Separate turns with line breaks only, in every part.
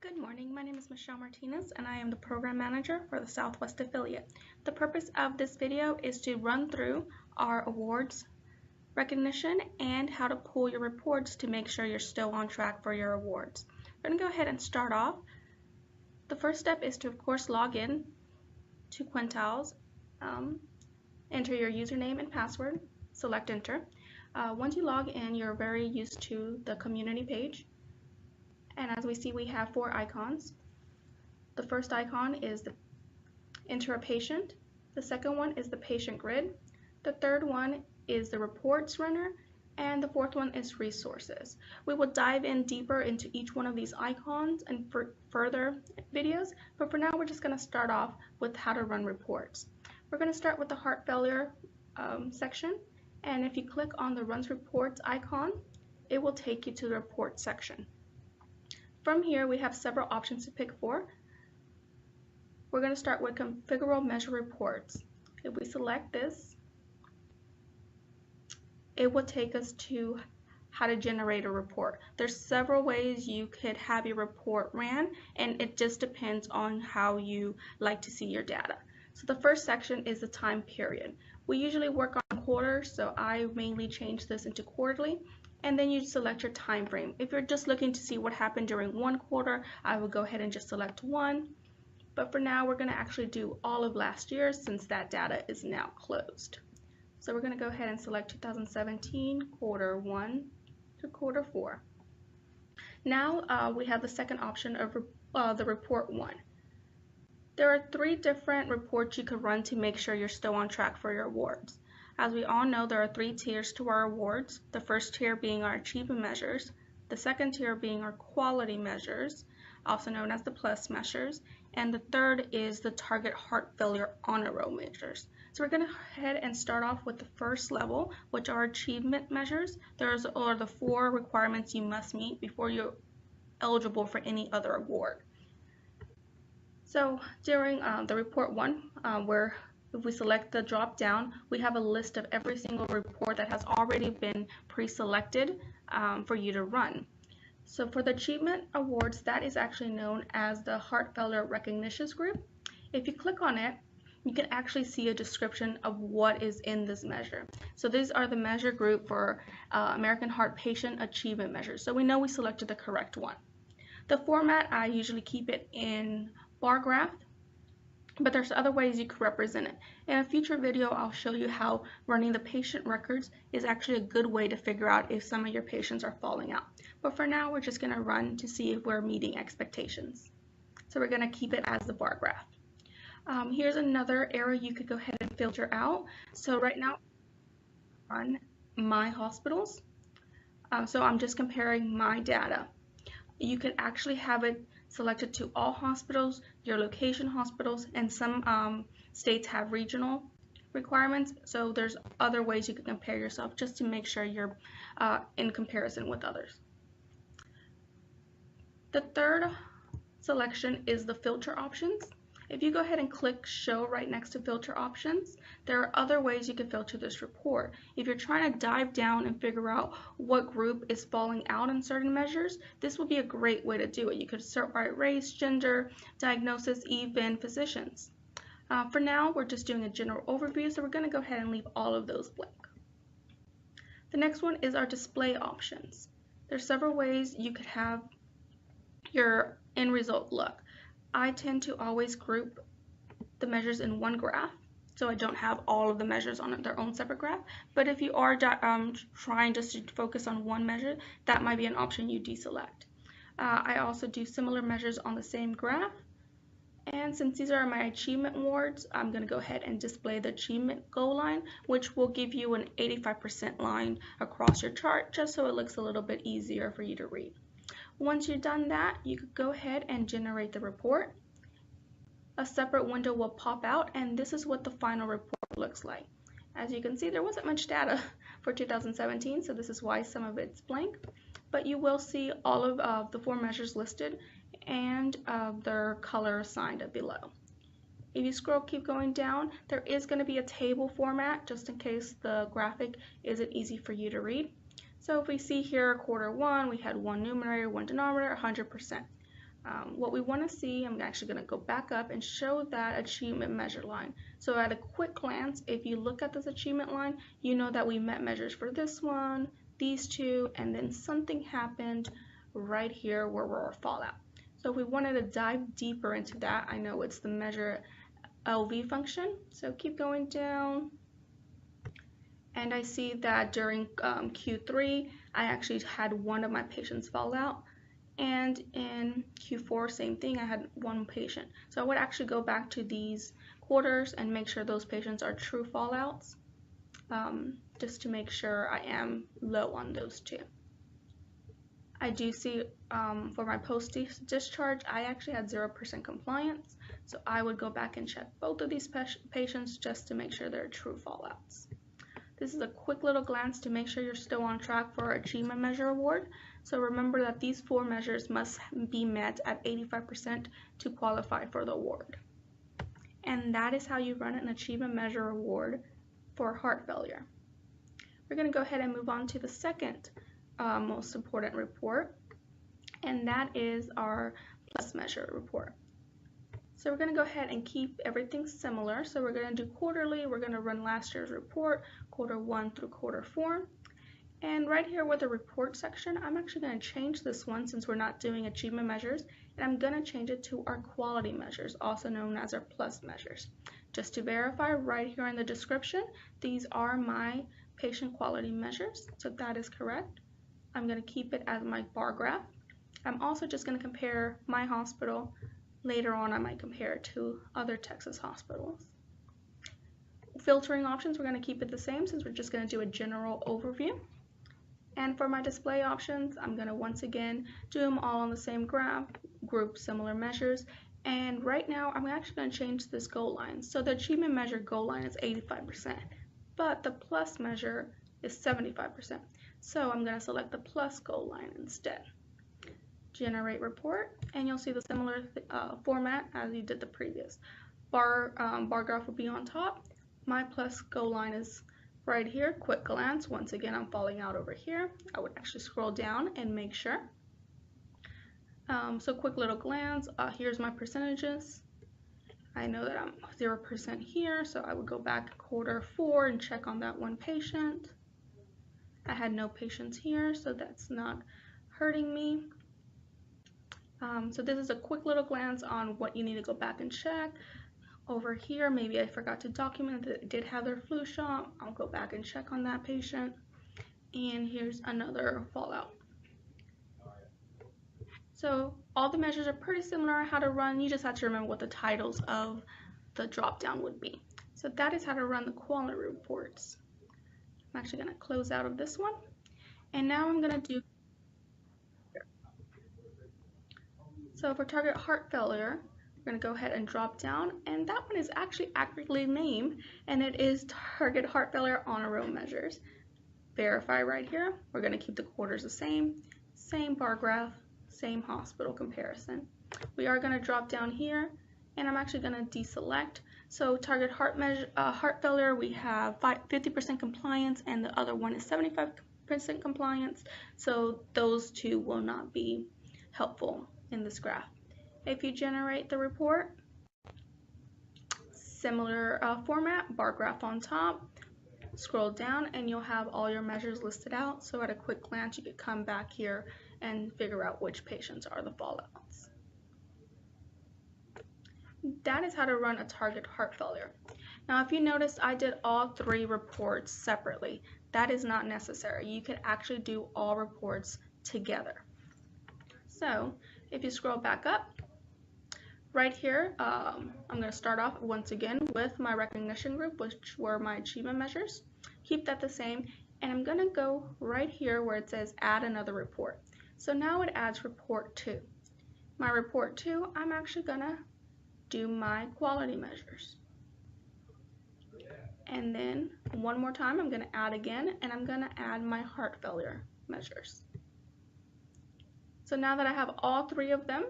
Good morning, my name is Michelle Martinez and I am the Program Manager for the Southwest Affiliate. The purpose of this video is to run through our awards recognition and how to pull your reports to make sure you're still on track for your awards. We're going to go ahead and start off. The first step is to, of course, log in to Quintiles, enter your username and password, select enter. Once you log in, you're very used to the community page. And as we see, we have 4 icons. The first icon is the enter a patient. The second one is the patient grid. The third one is the reports runner. And the fourth one is resources. We will dive in deeper into each one of these icons and for further videos, but for now we're just going to start off with how to run reports. We're going to start with the heart failure section, and if you click on the runs reports icon, it will take you to the report section. From here, we have several options to pick for. We're going to start with configurable measure reports. If we select this, it will take us to how to generate a report. There's several ways you could have your report ran, and it just depends on how you like to see your data. So the first section is the time period. We usually work on quarters, so I mainly change this into quarterly. And then you select your time frame. If you're just looking to see what happened during one quarter, I will go ahead and just select one. But for now, we're going to actually do all of last year since that data is now closed. So we're going to go ahead and select 2017 quarter 1 to quarter 4. Now we have the second option of the report 1. There are 3 different reports you could run to make sure you're still on track for your awards. As we all know, there are 3 tiers to our awards, the first tier being our achievement measures, the second tier being our quality measures, also known as the plus measures, and the third is the target heart failure honor roll measures. So we're going to go ahead and start off with the first level, which are achievement measures. Those are the 4 requirements you must meet before you're eligible for any other award. So during the report 1, where if we select the drop down, we have a list of every single report that has already been pre-selected for you to run. So for the achievement awards, that is actually known as the heart failure recognitions group. If you click on it, you can actually see a description of what is in this measure. So these are the measure group for American Heart Patient Achievement Measures. So we know we selected the correct one. The format, I usually keep it in bar graph, but there's other ways you could represent it. In a future video, I'll show you how running the patient records is actually a good way to figure out if some of your patients are falling out. But for now, we're just going to run to see if we're meeting expectations. So we're going to keep it as the bar graph. Here's another area you could go ahead and filter out. So right now, run my hospitals. So I'm just comparing my data. You could actually have it selected to all hospitals, your location hospitals, and some states have regional requirements. So there's other ways you can compare yourself just to make sure you're in comparison with others. The third selection is the filter options. If you go ahead and click show right next to filter options, there are other ways you can filter this report. If you're trying to dive down and figure out what group is falling out in certain measures, this would be a great way to do it. You could sort by race, gender, diagnosis, even physicians. For now, we're just doing a general overview, so we're going to go ahead and leave all of those blank. The next one is our display options. There's several ways you could have your end result look. I tend to always group the measures in one graph, so I don't have all of the measures on their own separate graph. But if you are trying just to focus on one measure, that might be an option you deselect. I also do similar measures on the same graph. And since these are my achievement awards, I'm going to go ahead and display the achievement goal line, which will give you an 85% line across your chart, just so it looks a little bit easier for you to read. Once you've done that, you could go ahead and generate the report. A separate window will pop out, and this is what the final report looks like. As you can see, there wasn't much data for 2017, so this is why some of it's blank. But you will see all of the 4 measures listed and their color assigned below. If you keep going down, there is going to be a table format just in case the graphic isn't easy for you to read. So if we see here quarter 1, we had 1 numerator, 1 denominator, 100%. what we want to see, I'm actually going to go back up and show that achievement measure line. So at a quick glance, if you look at this achievement line, you know that we met measures for this one, these two, and then something happened right here where we're fallout. So if we wanted to dive deeper into that, I know it's the measure LV function. So keep going down. And I see that during Q3, I actually had one of my patients fall out. And in Q4, same thing, I had one patient. So I would actually go back to these quarters and make sure those patients are true fallouts, just to make sure I am low on those two. I do see for my post-discharge, I actually had 0% compliance. So I would go back and check both of these patients just to make sure they're true fallouts. This is a quick little glance to make sure you're still on track for our achievement measure award. So remember that these 4 measures must be met at 85% to qualify for the award. And that is how you run an achievement measure award for heart failure. We're going to go ahead and move on to the second most important report, and that is our plus measure report. So we're going to go ahead and keep everything similar. So we're going to do quarterly. We're going to run last year's report, Q1 through Q4. And right here with the report section, I'm actually going to change this one since we're not doing achievement measures, and I'm going to change it to our quality measures, also known as our plus measures. Just to verify, right here in the description, these are my patient quality measures, so that is correct. I'm going to keep it as my bar graph. I'm also just going to compare my hospital. Later on, I might compare it to other Texas hospitals. Filtering options, we're going to keep it the same since we're just going to do a general overview. And for my display options, I'm going to once again do them all on the same graph, group similar measures. And right now, I'm actually going to change this goal line. So the achievement measure goal line is 85%, but the plus measure is 75%. So I'm going to select the plus goal line instead. Generate report, and you'll see the similar format as you did the previous. Bar graph will be on top. My plus goal line is right here. Quick glance. Once again, I'm falling out over here. I would actually scroll down and make sure. So quick little glance. Here's my percentages. I know that I'm 0% here, so I would go back Q4 and check on that one patient. I had no patients here, so that's not hurting me. So this is a quick little glance on what you need to go back and check. Over here, maybe I forgot to document that they did have their flu shot. I'll go back and check on that patient. And here's another fallout. So all the measures are pretty similar on how to run. You just have to remember what the titles of the drop-down would be. So that is how to run the quality reports. I'm actually going to close out of this one. And now I'm going to do, so for target heart failure, we're going to go ahead and drop down, and that one is actually accurately named, and it is target heart failure honor roll measures. Verify right here. We're going to keep the quarters the same bar graph, same hospital comparison. We are going to drop down here, and I'm actually going to deselect. So target heart failure, we have 50% compliance, and the other one is 75% compliance. So those two will not be helpful in this graph. If you generate the report, similar format, bar graph on top, scroll down, and you'll have all your measures listed out. So at a quick glance, you could come back here and figure out which patients are the fallouts. That is how to run a target heart failure. Now, if you notice, I did all 3 reports separately. That is not necessary. You could actually do all reports together. So if you scroll back up, right here, I'm going to start off once again with my recognition group, which were my achievement measures. Keep that the same, and I'm going to go right here where it says add another report. So now it adds report 2. My report 2, I'm actually going to do my quality measures. And then one more time, I'm going to add again, and I'm going to add my heart failure measures. So now that I have all 3 of them,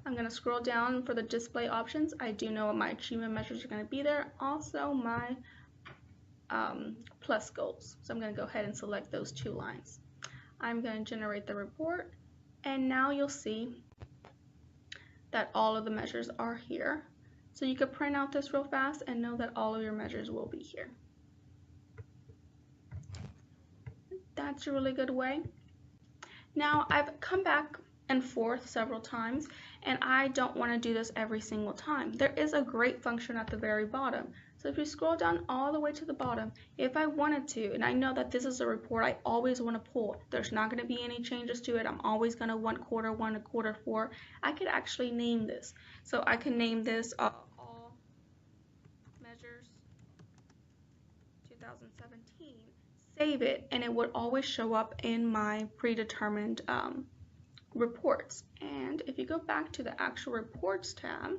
I'm going to scroll down for the display options. I do know what my achievement measures are going to be there. Also my plus goals. So I'm going to go ahead and select those 2 lines. I'm going to generate the report, and now you'll see that all of the measures are here. So you could print out this real fast and know that all of your measures will be here. That's a really good way. Now I've come back and forth several times, and I don't want to do this every single time. There is a great function at the very bottom. So if you scroll down all the way to the bottom, if I wanted to, and I know that this is a report I always want to pull, there's not going to be any changes to it, I'm always going to want quarter 1 to quarter 4, I could actually name this. So I can name this all measures 2017, save it, and it would always show up in my predetermined reports. And if you go back to the actual reports tab,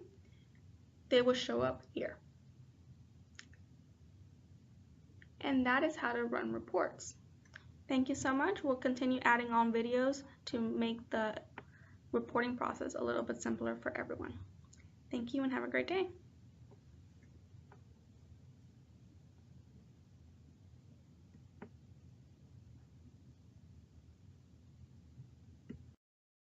they will show up here. And that is how to run reports. Thank you so much. We'll continue adding on videos to make the reporting process a little bit simpler for everyone. Thank you and have a great day.